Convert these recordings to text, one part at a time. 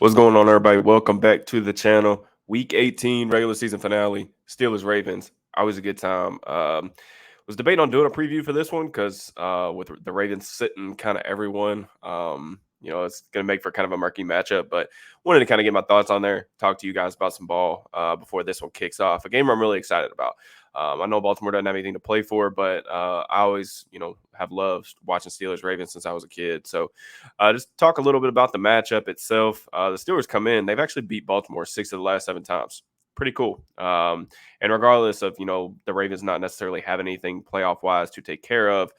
What's going on, everybody? Welcome back to the channel. Week 18 regular season finale. Steelers Ravens. Always a good time. Was debating on doing a preview for this one because with the Ravens sitting kind of everyone, it's going to make for kind of a murky matchup. But wanted to kind of get my thoughts on there, talk to you guys about some ball before this one kicks off. A game I'm really excited about. I know Baltimore doesn't have anything to play for, but I always, have loved watching Steelers Ravens since I was a kid. So just talk a little bit about the matchup itself. The Steelers come in; they've actually beat Baltimore 6 of the last 7 times. Pretty cool. And regardless of the Ravens not necessarily having anything playoff wise to take care of,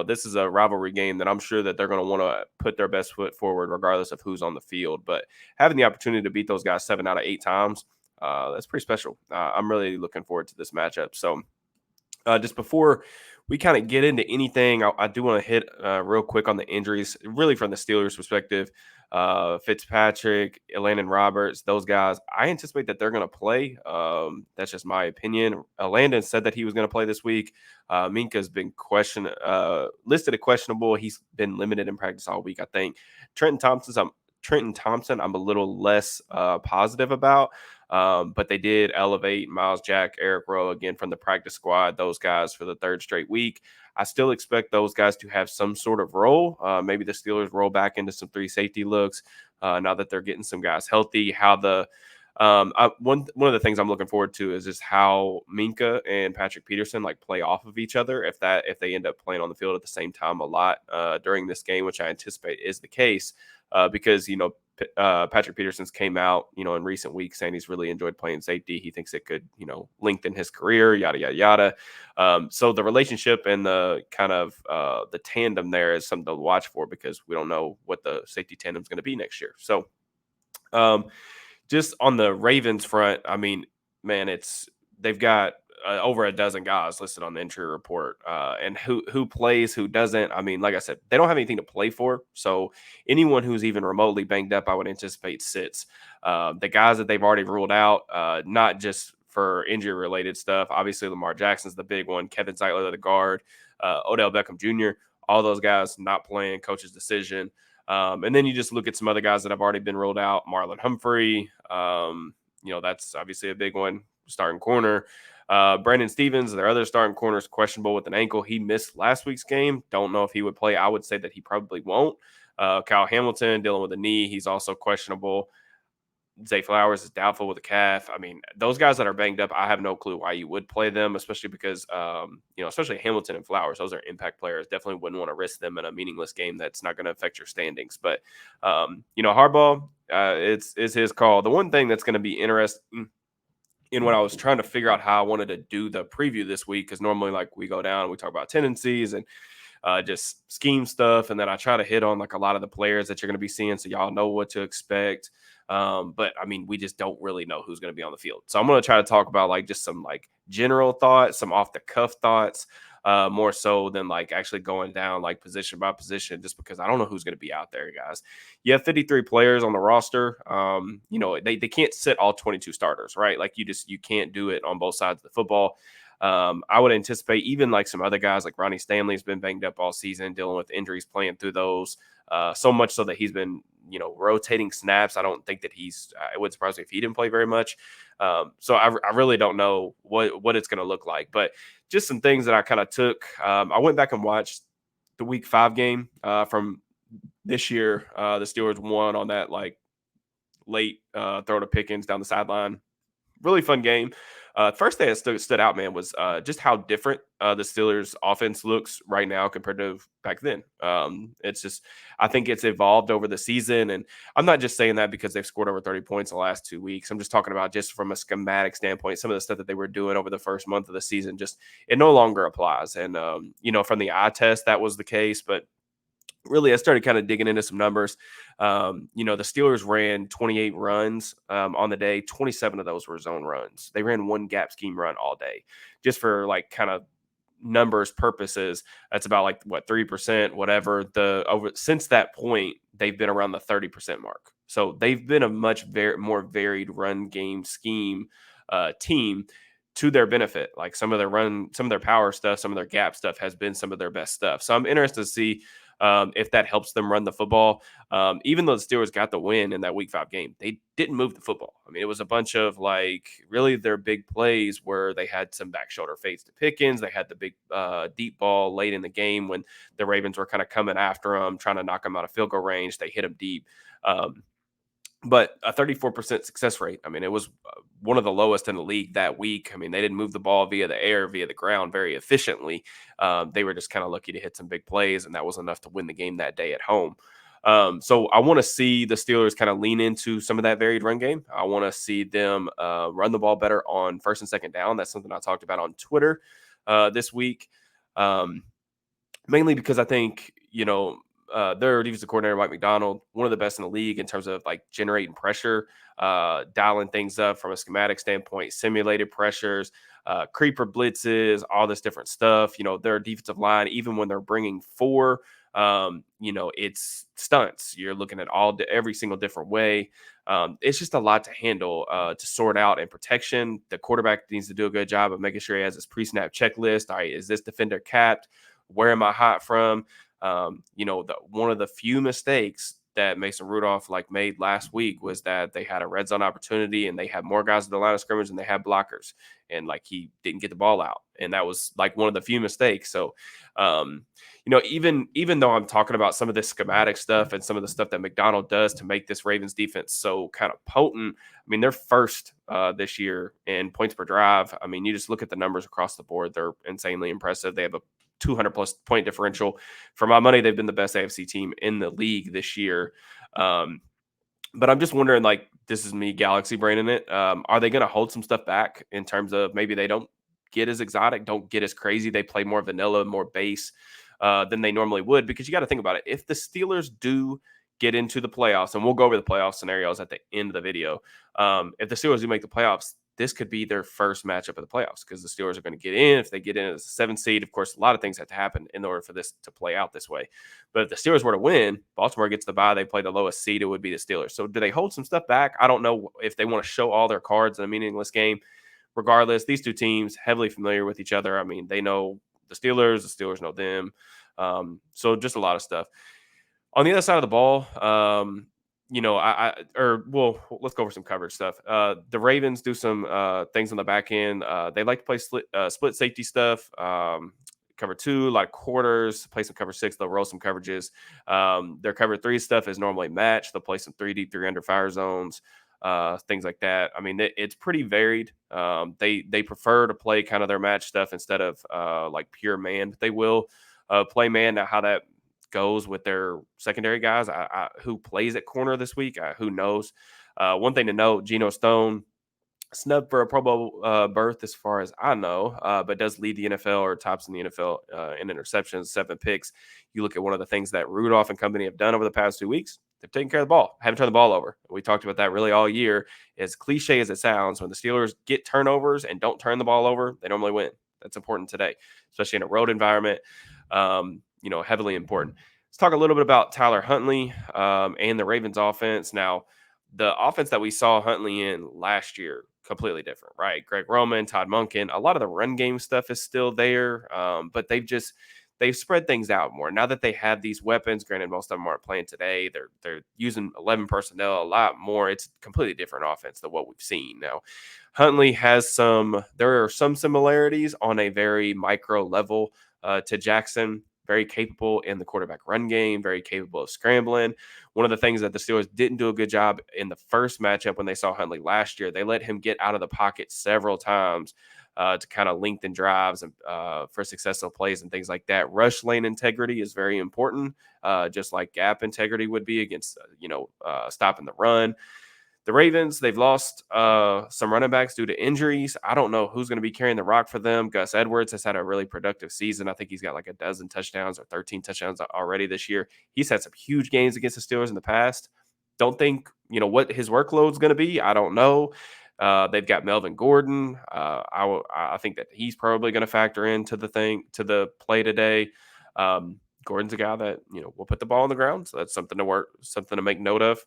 this is a rivalry game that I'm sure that they're going to want to put their best foot forward, regardless of who's on the field. But having the opportunity to beat those guys 7 out of 8 times, that's pretty special. I'm really looking forward to this matchup. So just before we kind of get into anything, I do want to hit real quick on the injuries, really from the Steelers' perspective. Fitzpatrick, Landon Roberts, those guys, I anticipate that they're going to play. That's just my opinion. Landon said that he was going to play this week. Minka's been listed as questionable. He's been limited in practice all week, I think. Trenton Thompson, I'm a little less positive about. But they did elevate Miles Jack, Eric Rowe again from the practice squad, those guys for the third straight week. I still expect those guys to have some sort of role. Maybe the Steelers roll back into some 3 safety looks now that they're getting some guys healthy. One of the things I'm looking forward to is just how Minka and Patrick Peterson play off of each other if they end up playing on the field at the same time a lot during this game, which I anticipate is the case because Patrick Peterson's came out in recent weeks saying he's really enjoyed playing safety. He thinks it could lengthen his career, yada yada yada. So the relationship and the kind of the tandem there is something to watch for because we don't know what the safety tandem is going to be next year. So just on the Ravens front, I mean, man, they've got over a dozen guys listed on the injury report, and who plays, who doesn't. I mean, like I said, they don't have anything to play for. So anyone who's even remotely banged up, I would anticipate sits. The guys that they've already ruled out, not just for injury related stuff. Obviously, Lamar Jackson's the big one. Kevin Zeitler, the guard, Odell Beckham Jr. All those guys not playing. Coach's decision. And then you just look at some other guys that have already been ruled out. Marlon Humphrey, that's obviously a big one. Starting corner. Brandon Stevens, their other starting corner, is questionable with an ankle. He missed last week's game. Don't know if he would play. I would say that he probably won't. Kyle Hamilton dealing with a knee. He's also questionable. Zay Flowers is doubtful with a calf. I mean, those guys that are banged up, I have no clue why you would play them, especially because, especially Hamilton and Flowers, those are impact players. Definitely wouldn't want to risk them in a meaningless game that's not going to affect your standings. But, Harbaugh, it's his call. The one thing that's going to be interesting in what I was trying to figure out how I wanted to do the preview this week, because normally we go down and we talk about tendencies and just scheme stuff. And then I try to hit on a lot of the players that you're going to be seeing so y'all know what to expect. But I mean, we just don't really know who's going to be on the field. So I'm going to try to talk about just some general thoughts, some off the cuff thoughts, more so than actually going down position by position, just because I don't know who's going to be out there, guys. You have 53 players on the roster. They can't sit all 22 starters, right? You can't do it on both sides of the football. I would anticipate even some other guys like Ronnie Stanley has been banged up all season, dealing with injuries, playing through those. So much so that he's been, rotating snaps. I don't think that it would surprise me if he didn't play very much. So I really don't know what it's going to look like. But just some things that I kind of took. I went back and watched the Week 5 game from this year. The Steelers won on that late throw to Pickens down the sideline. Really fun game. First thing that stood out, man, was just how different the Steelers' offense looks right now compared to back then. It's just, I think it's evolved over the season, and I'm not just saying that because they've scored over 30 points in the last 2 weeks. I'm just talking about just from a schematic standpoint, some of the stuff that they were doing over the first month of the season, just it no longer applies. And from the eye test, that was the case, but really, I started kind of digging into some numbers. The Steelers ran 28 runs on the day. 27 of those were zone runs. They ran one gap scheme run all day, just for kind of numbers purposes. That's about 3%, whatever. Since that point, they've been around the 30% mark. So they've been a much more varied run game scheme team to their benefit. Some of their power stuff, some of their gap stuff has been some of their best stuff. So I'm interested to see if that helps them run the football. Even though the Steelers got the win in that Week 5 game, they didn't move the football. I mean, it was a bunch of like really their big plays where they had some back shoulder fades to Pickens. They had the big deep ball late in the game when the Ravens were kind of coming after them, trying to knock them out of field goal range. They hit them deep. Um, but a 34% success rate. I mean, it was one of the lowest in the league that week. I mean, they didn't move the ball via the air, via the ground very efficiently. They were just kind of lucky to hit some big plays, and that was enough to win the game that day at home. So I want to see the Steelers kind of lean into some of that varied run game. I want to see them run the ball better on first and second down. That's something I talked about on Twitter this week. Um, Mainly because I think, their defensive coordinator, Mike McDonald, one of the best in the league in terms of like generating pressure, dialing things up from a schematic standpoint, simulated pressures, creeper blitzes, all this different stuff. Their defensive line, even when they're bringing four, it's stunts. You're looking at every single different way. It's just a lot to handle, to sort out in protection. The quarterback needs to do a good job of making sure he has his pre-snap checklist. All right, is this defender capped? Where am I hot from? One of the few mistakes that Mason Rudolph made last week was that they had a red zone opportunity and they had more guys at the line of scrimmage and they had blockers, and he didn't get the ball out, and that was one of the few mistakes. So, even though I'm talking about some of this schematic stuff and some of the stuff that McDonald does to make this Ravens defense so kind of potent, I mean they're first this year in points per drive. I mean, you just look at the numbers across the board; they're insanely impressive. They have a 200 plus point differential. For my money, they've been the best AFC team in the league this year. Um, but I'm just wondering, this is me galaxy braining it. Are they going to hold some stuff back in terms of maybe they don't get as exotic, don't get as crazy? They play more vanilla, more base than they normally would, because you got to think about it. If the Steelers do get into the playoffs, and we'll go over the playoff scenarios at the end of the video. If the Steelers do make the playoffs, this could be their first matchup of the playoffs, because the Steelers are going to get in. If they get in as a 7th seed, of course, a lot of things have to happen in order for this to play out this way. But if the Steelers were to win, Baltimore gets the bye, they play the lowest seed, it would be the Steelers. So do they hold some stuff back? I don't know if they want to show all their cards in a meaningless game. Regardless, these two teams heavily familiar with each other. I mean, they know the Steelers know them. So just a lot of stuff. On the other side of the ball, let's go over some coverage stuff. The Ravens do some things on the back end. They like to play split safety stuff, cover 2, a lot of quarters, play some cover 6. They'll roll some coverages. Their cover 3 stuff is normally matched. They'll play some 3 deep, 3 under fire zones, things like that. I mean, it's pretty varied. They prefer to play kind of their match stuff instead of pure man, but they will play man. Now, how that goes with their secondary guys, who plays at corner this week, who knows? One thing to note, Geno Stone snubbed for a Pro Bowl berth as far as I know, but does lead the NFL or tops in the NFL in interceptions, 7 picks. You look at one of the things that Rudolph and company have done over the past 2 weeks, they've taken care of the ball, haven't turned the ball over. We talked about that really all year. As cliche as it sounds, when the Steelers get turnovers and don't turn the ball over, they normally win. That's important today, especially in a road environment. Heavily important. Let's talk a little bit about Tyler Huntley and the Ravens offense. Now, the offense that we saw Huntley in last year, completely different, right? Greg Roman, Todd Monken, a lot of the run game stuff is still there, but they've spread things out more now that they have these weapons. Granted, most of them aren't playing today. They're using 11 personnel a lot more. It's a completely different offense than what we've seen. Now, Huntley there are some similarities on a very micro level to Jackson. Very capable in the quarterback run game, very capable of scrambling. One of the things that the Steelers didn't do a good job in the first matchup when they saw Huntley last year, they let him get out of the pocket several times to kind of lengthen drives and for successful plays and things like that. Rush lane integrity is very important, just like gap integrity would be against, stopping the run. The Ravens, they've lost some running backs due to injuries. I don't know who's going to be carrying the rock for them. Gus Edwards has had a really productive season. I think he's got a dozen touchdowns or 13 touchdowns already this year. He's had some huge games against the Steelers in the past. Don't think, what his workload is going to be. I don't know. They've got Melvin Gordon. I think that he's probably going to factor into the play today. Gordon's a guy that, will put the ball on the ground. So that's something to make note of.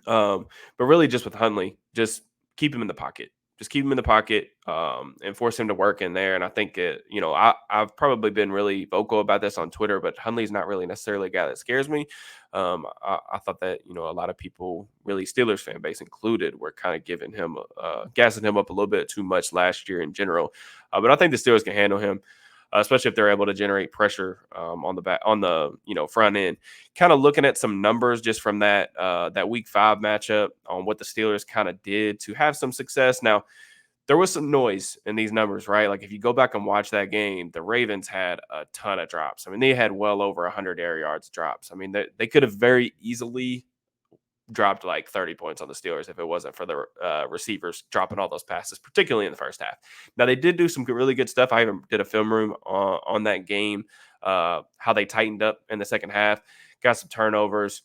But really just with Huntley, just keep him in the pocket. Just keep him in the pocket, and force him to work in there. And I think I've probably been really vocal about this on Twitter, but Huntley's not really necessarily a guy that scares me. I thought that a lot of people, really Steelers fan base included, were kind of giving him gassing him up a little bit too much last year in general. But I think the Steelers can handle him, especially if they're able to generate pressure on the back on the front end. Kind of looking at some numbers just from that Week 5 matchup on what the Steelers kind of did to have some success. Now there was some noise in these numbers, right? Like if you go back and watch that game, the Ravens had a ton of drops. I mean, they had well over 100 air yards drops. I mean, they could have very easily dropped like 30 points on the Steelers if it wasn't for the receivers dropping all those passes, particularly in the first half. Now, they did do some really good stuff. I even did a film room on that game, how they tightened up in the second half, got some turnovers.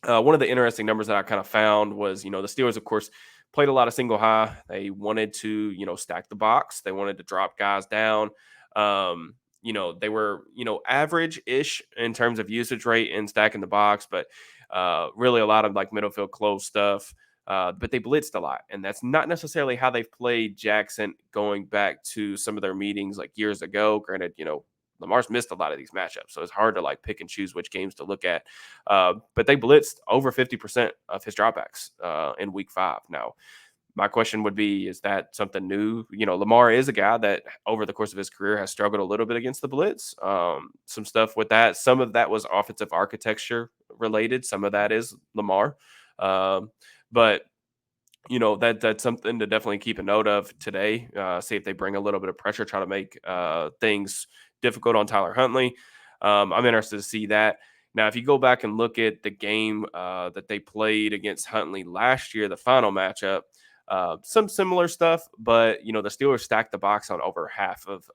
One of the interesting numbers that I kind of found was, the Steelers, of course, played a lot of single high. They wanted to, stack the box. They wanted to drop guys down. They were, average-ish in terms of usage rate in stacking the box, but really a lot of like middle field close stuff. But they blitzed a lot, and that's not necessarily how they've played Jackson going back to some of their meetings like years ago. Granted, Lamar's missed a lot of these matchups, so it's hard to like pick and choose which games to look at. But they blitzed over 50% of his dropbacks in Week 5. Now, my question would be, is that something new? Lamar is a guy that over the course of his career has struggled a little bit against the blitz. Some stuff with that. Some of that was offensive architecture related. Some of that is Lamar. But that's something to definitely keep a note of today. See if they bring a little bit of pressure, try to make things difficult on Tyler Huntley. I'm interested to see that. Now, if you go back and look at the game that they played against Huntley last year, the final matchup, some similar stuff, but the Steelers stacked the box on over half of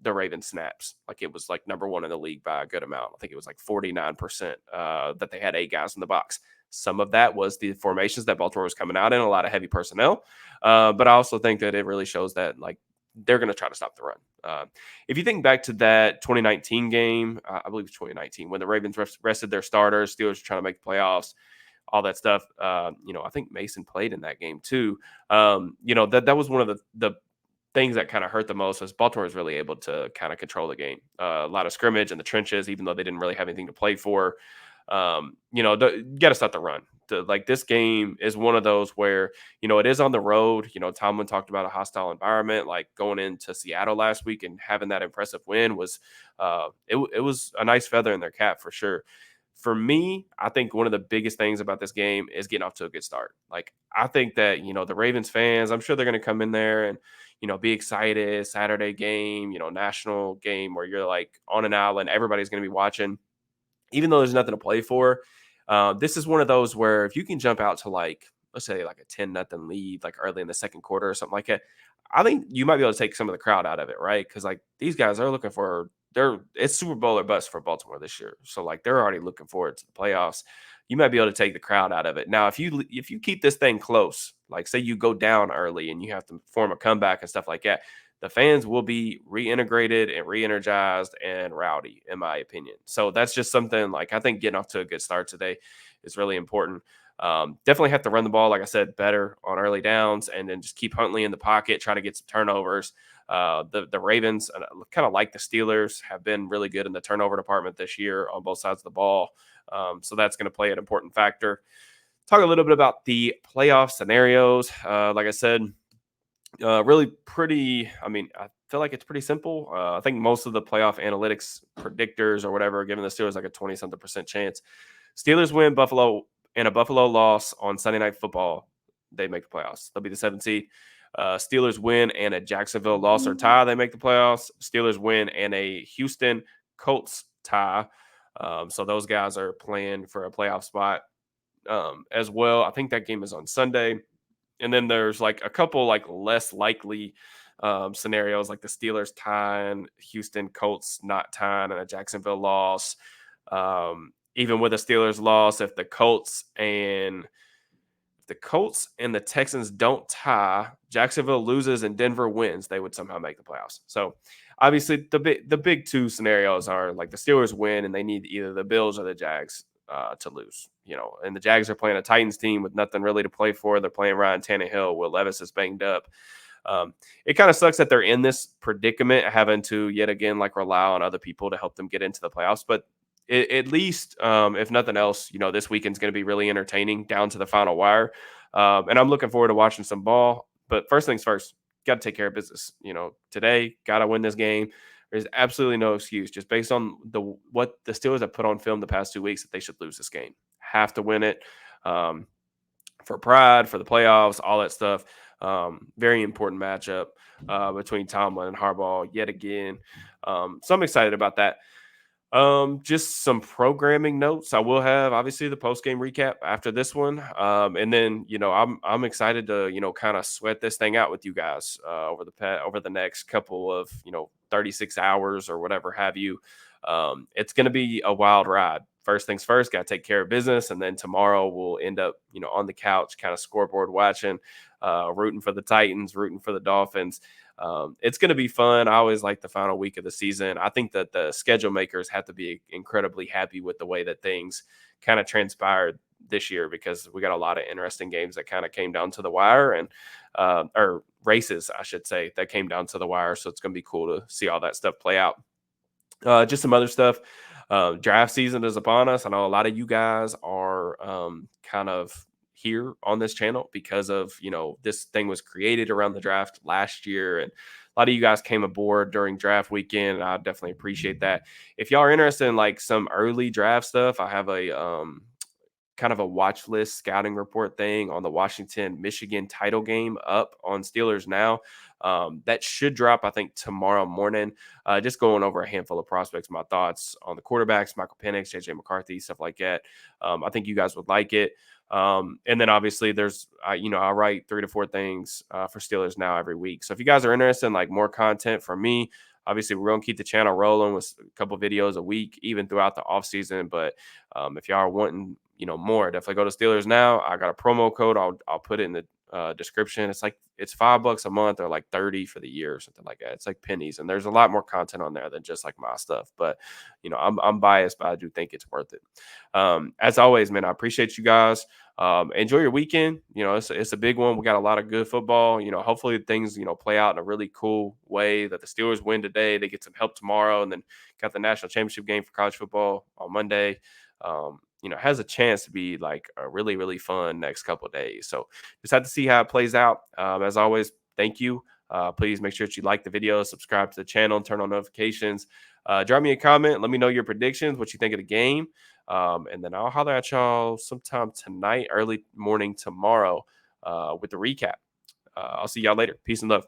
the Ravens snaps. Like it was like number one in the league by a good amount. I think it was like 49% that they had 8 guys in the box. Some of that was the formations that Baltimore was coming out in, a lot of heavy personnel. But I also think that it really shows that like they're going to try to stop the run. If you think back to that 2019 game, I believe it's 2019, when the Ravens rested their starters, Steelers were trying to make the playoffs, all that stuff. I think Mason played in that game too. That was one of the things that kind of hurt the most, was Baltimore was really able to kind of control the game. A lot of scrimmage in the trenches, even though they didn't really have anything to play for. You got to stop the run. Like this game is one of those where, it is on the road. Tomlin talked about a hostile environment, like going into Seattle last week and having that impressive win was, it was a nice feather in their cap for sure. For me, I think one of the biggest things about this game is getting off to a good start. Like, I think that, the Ravens fans, I'm sure they're going to come in there and, be excited. Saturday game, national game where you're like on an island, everybody's going to be watching. Even though there's nothing to play for, this is one of those where if you can jump out to like, let's say like a 10-0 lead, like early in the second quarter or something like that, I think you might be able to take some of the crowd out of it, right? Because like these guys are looking for it's Super Bowl or bust for Baltimore this year, so like they're already looking forward to the playoffs. You might be able to take the crowd out of it. Now, if you keep this thing close, like say you go down early and you have to form a comeback and stuff like that, the fans will be reintegrated and re-energized and rowdy, in my opinion. So that's just something like I think getting off to a good start today is really important. Definitely have to run the ball, like I said, better on early downs, and then just keep Huntley in the pocket, try to get some turnovers. The Ravens, kind of like the Steelers, have been really good in the turnover department this year on both sides of the ball. So that's going to play an important factor. Talk a little bit about the playoff scenarios. Like I said, really pretty. I mean, I feel like it's pretty simple. I think most of the playoff analytics predictors or whatever are giving the Steelers like a 20-something% chance. Steelers win Buffalo and a Buffalo loss on Sunday Night Football. They make the playoffs. They'll be the 7th seed. Steelers win and a Jacksonville loss or tie. They make the playoffs. Steelers win and a Houston Colts tie. So those guys are playing for a playoff spot as well. I think that game is on Sunday. And then there's like a couple like less likely scenarios, like the Steelers tying, Houston Colts not tying, and a Jacksonville loss. Even with a Steelers loss, if the Colts and the Texans don't tie, Jacksonville loses and Denver wins, they would somehow make the playoffs. So obviously the big two scenarios are like the Steelers win and they need either the Bills or the Jags to lose. And the Jags are playing a Titans team with nothing really to play for. They're playing Ryan Tannehill. Will Levis is banged up. It kind of sucks that they're in this predicament, having to yet again rely on other people to help them get into the playoffs. But at least, if nothing else, this weekend's going to be really entertaining down to the final wire. And I'm looking forward to watching some ball. But first things first, got to take care of business. Today, got to win this game. There's absolutely no excuse, just based on what the Steelers have put on film the past 2 weeks, that they should lose this game. Have to win it. For pride, for the playoffs, all that stuff. Very important matchup between Tomlin and Harbaugh yet again. So I'm excited about that. Just some programming notes. I will have obviously the post game recap after this one, and then I'm excited to kind of sweat this thing out with you guys over the next couple of 36 hours or whatever have you. It's going to be a wild ride. First things first, got to take care of business, and then tomorrow we'll end up on the couch, kind of scoreboard watching, rooting for the Titans, rooting for the Dolphins. It's going to be fun. I always like the final week of the season. I think that the schedule makers have to be incredibly happy with the way that things kind of transpired this year, because we got a lot of interesting games that kind of came down to the wire, and or races, I should say, that came down to the wire. So it's going to be cool to see all that stuff play out. Just some other stuff. Draft season is upon us. I know a lot of you guys are kind of here on this channel because of this thing was created around the draft last year, and a lot of you guys came aboard during draft weekend, and I definitely appreciate that. If y'all are interested in some early draft stuff, I have a kind of a watch list scouting report thing on the Washington Michigan title game up on Steelers Now. That should drop, I think, tomorrow morning. Just going over a handful of prospects, my thoughts on the quarterbacks, Michael Penix, JJ McCarthy, stuff like that. I think you guys would like it. And then obviously there's, I write 3 to 4 things for Steelers Now every week. So if you guys are interested in more content from me, obviously we're going to keep the channel rolling with a couple videos a week, even throughout the off season. But if y'all are wanting, more, definitely go to Steelers Now. I got a promo code. I'll put it in the description. It's $5 a month, or 30 for the year or something like that. It's like pennies, and there's a lot more content on there than just my stuff. But I'm biased, but I do think it's worth it. As always, man, I appreciate you guys. Enjoy your weekend. It's a big one. We got a lot of good football. Hopefully things play out in a really cool way, that the Steelers win today, they get some help tomorrow, and then got the national championship game for college football on Monday. Has a chance to be a really, really fun next couple of days. So just have to see how it plays out. As always, thank you. Please make sure that you like the video, subscribe to the channel, and turn on notifications. Drop me a comment. Let me know your predictions, what you think of the game. And then I'll holler at y'all sometime tonight, early morning tomorrow with the recap. I'll see y'all later. Peace and love.